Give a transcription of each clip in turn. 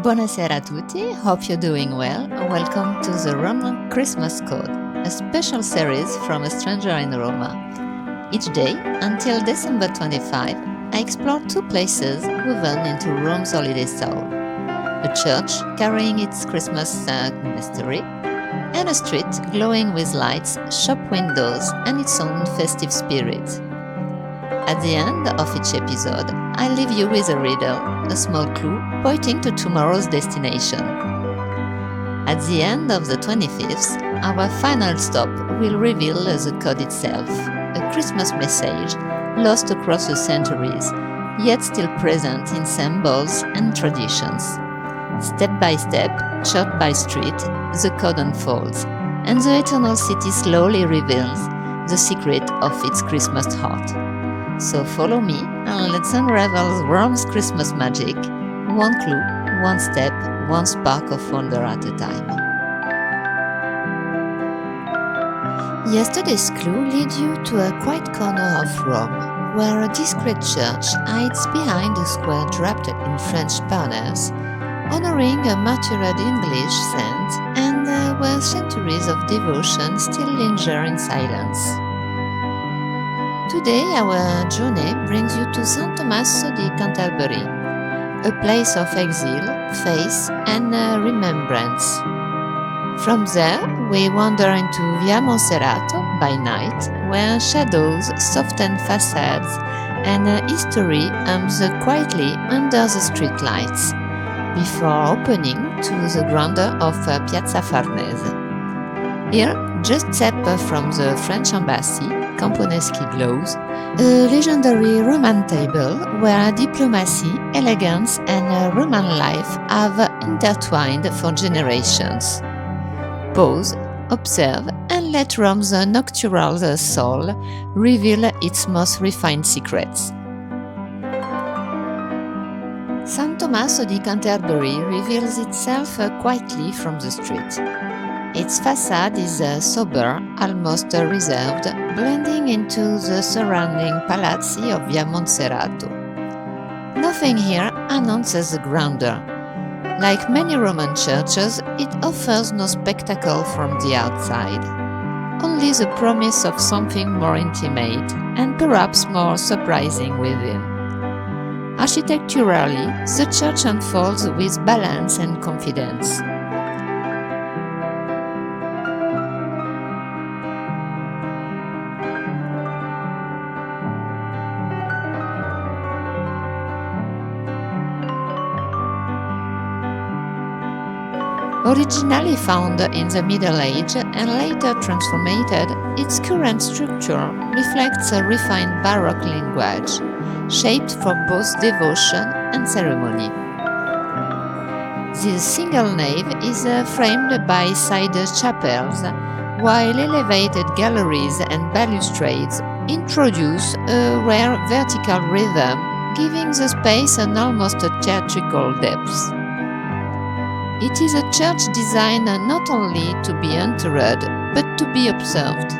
Buonasera a tutti, hope you're doing well. Welcome to the Roman Christmas Code, a special series from a stranger in Roma. Each day, until December 25, I explore two places woven into Rome's holiday soul. A church carrying its Christmas mystery, and a street glowing with lights, shop windows, and its own festive spirit. At the end of each episode, I leave you with a riddle, a small clue pointing to tomorrow's destination. At the end of the 25th, our final stop will reveal the code itself, a Christmas message lost across the centuries, yet still present in symbols and traditions. Step by step, church by street, the code unfolds, and the eternal city slowly reveals the secret of its Christmas heart. So follow me and let's unravel Rome's Christmas magic, one clue, one step, one spark of wonder at a time. Yesterday's clue leads you to a quiet corner of Rome, where a discreet church hides behind a square draped in French banners, honoring a martyred English saint and where centuries of devotion still linger in silence. Today our journey brings you to San Tommaso di Canterbury, a place of exile, faith and remembrance. From there, we wander into Via Monserrato by night, where shadows soften façades and history hums quietly under the streetlights, before opening to the grandeur of Piazza Farnese. Here, just step from the French embassy, Camponeschi glows, a legendary Roman table where diplomacy, elegance and Roman life have intertwined for generations. Pause, observe, and let Rome's nocturnal soul reveal its most refined secrets. San Tommaso di Canterbury reveals itself quietly from the street. Its façade is sober, almost reserved, blending into the surrounding palazzi of Via Monserrato. Nothing here announces the grandeur. Like many Roman churches, it offers no spectacle from the outside, only the promise of something more intimate and perhaps more surprising within. Architecturally, the church unfolds with balance and confidence. Originally found in the Middle Age and later transformed, its current structure reflects a refined Baroque language, shaped for both devotion and ceremony. The single nave is framed by side chapels, while elevated galleries and balustrades introduce a rare vertical rhythm, giving the space an almost theatrical depth. It is a church designed not only to be entered, but to be observed.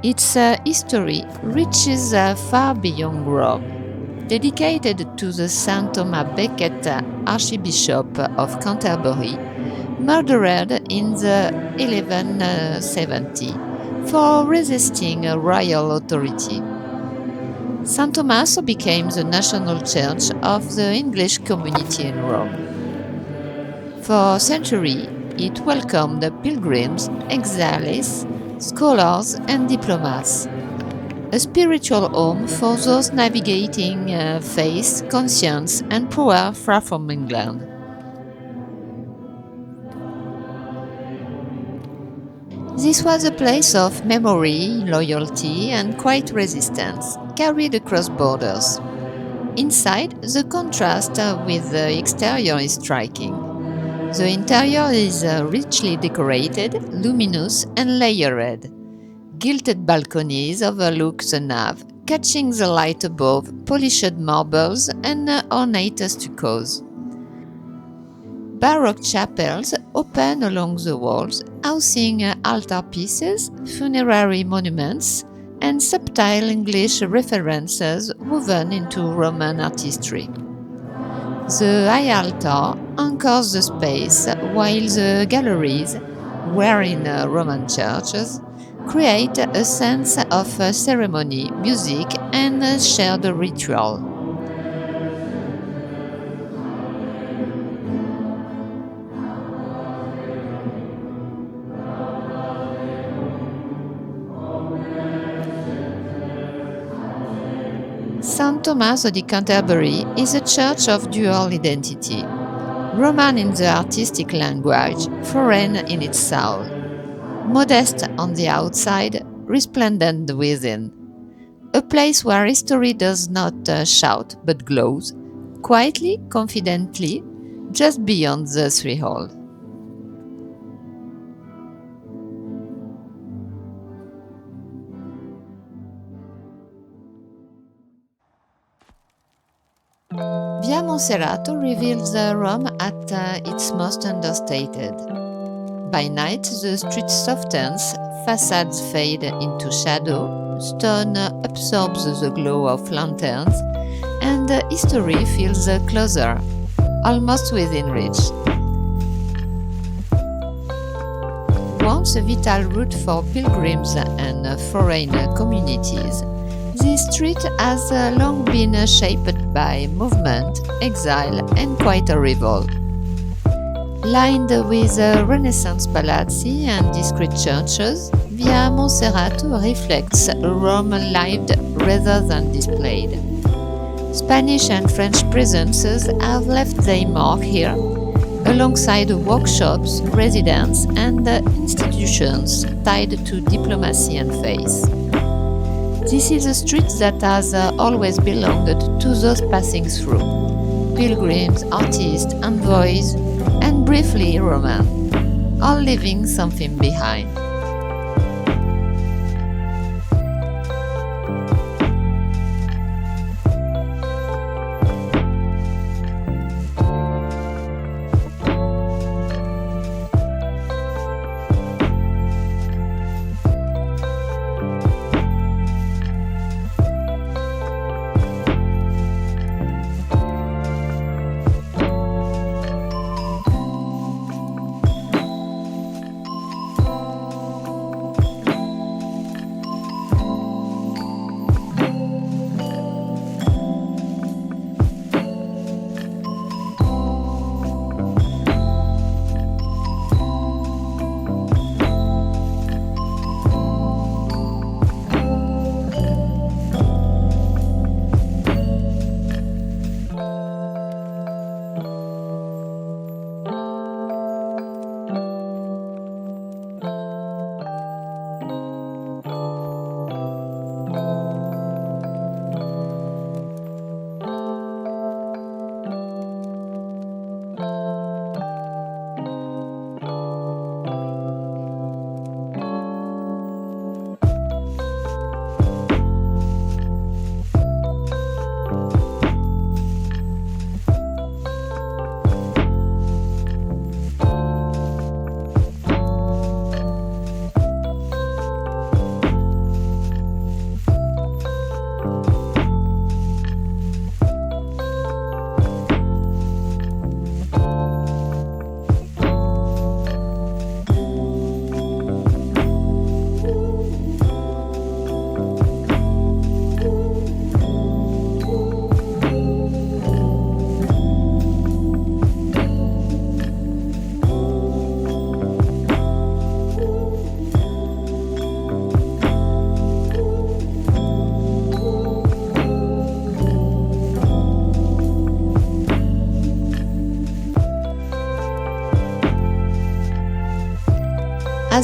Its history reaches far beyond Rome. Dedicated to the San Thomas Becket, Archbishop of Canterbury, murdered in the 1170 for resisting a royal authority. San Tommaso became the national church of the English community in Rome. For centuries, it welcomed pilgrims, exiles, scholars, and diplomats. A spiritual home for those navigating faith, conscience, and power far from England. This was a place of memory, loyalty, and quiet resistance, carried across borders. Inside, the contrast with the exterior is striking. The interior is richly decorated, luminous, and layered. Gilded balconies overlook the nave, catching the light above, polished marbles, and ornate stuccos. Baroque chapels open along the walls, housing altarpieces, funerary monuments, and subtle English references woven into Roman artistry. The high altar anchors the space, while the galleries, where in Roman churches, create a sense of ceremony, music, and shared ritual. San Tommaso di Canterbury is a church of dual identity, Roman in the artistic language, foreign in its soul. Modest on the outside, resplendent within. A place where history does not shout but glows, quietly, confidently, just beyond the threshold. Via Monserrato reveals Rome at its most understated. By night, the street softens, facades fade into shadow, stone absorbs the glow of lanterns, and history feels closer, almost within reach. Once a vital route for pilgrims and foreign communities, this street has long been shaped by movement, exile, and quiet arrival. Lined with Renaissance palazzi and discreet churches, Via Monserrato reflects Rome lived rather than displayed. Spanish and French presences have left their mark here, alongside workshops, residents, and institutions tied to diplomacy and faith. This is a street that has always belonged to those passing through: pilgrims, artists, envoys, and briefly Roman, all leaving something behind.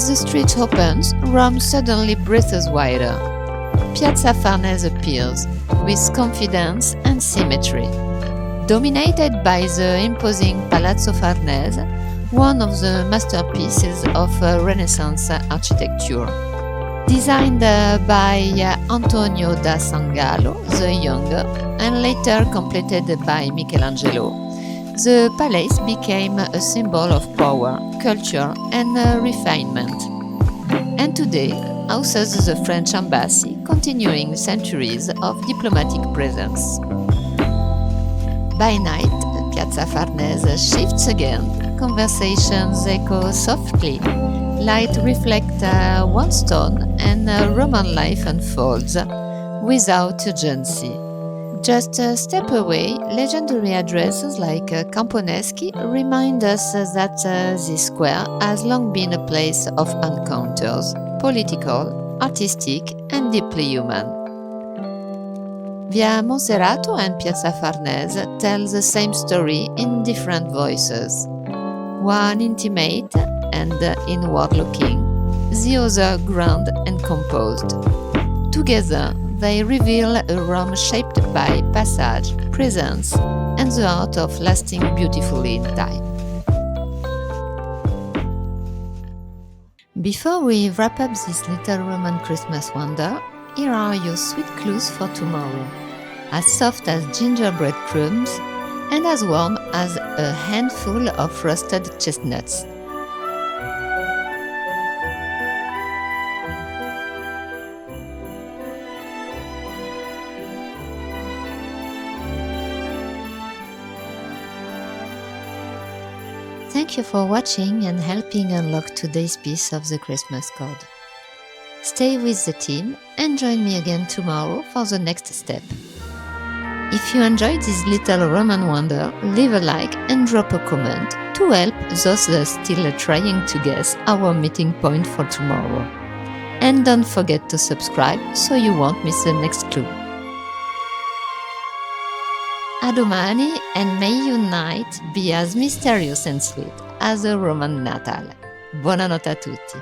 As the street opens, Rome suddenly breathes wider. Piazza Farnese appears, with confidence and symmetry. Dominated by the imposing Palazzo Farnese, one of the masterpieces of Renaissance architecture. Designed by Antonio da San Gallo the Younger and later completed by Michelangelo, the palace became a symbol of power, culture and refinement. And today houses the French embassy, continuing centuries of diplomatic presence. By night, Piazza Farnese shifts again, conversations echo softly, light reflects one stone, and Roman life unfolds without urgency. Just a step away, legendary addresses like Camponeschi remind us that this square has long been a place of encounters, political, artistic, and deeply human. Via Monserrato and Piazza Farnese tell the same story in different voices. One intimate and inward-looking, the other grand and composed. Together, they reveal a Rome shaped by passage, presence, and the art of lasting beautifully in time. Before we wrap up this little Roman Christmas wonder, here are your sweet clues for tomorrow. As soft as gingerbread crumbs and as warm as a handful of roasted chestnuts. Thank you for watching and helping unlock today's piece of the Christmas code. Stay with the team and join me again tomorrow for the next step. If you enjoyed this little Roman wonder, leave a like and drop a comment to help those still trying to guess our meeting point for tomorrow. And don't forget to subscribe so you won't miss the next clue. A domani, and may your night be as mysterious and sweet as a Roman Natale. Buonanotte a tutti!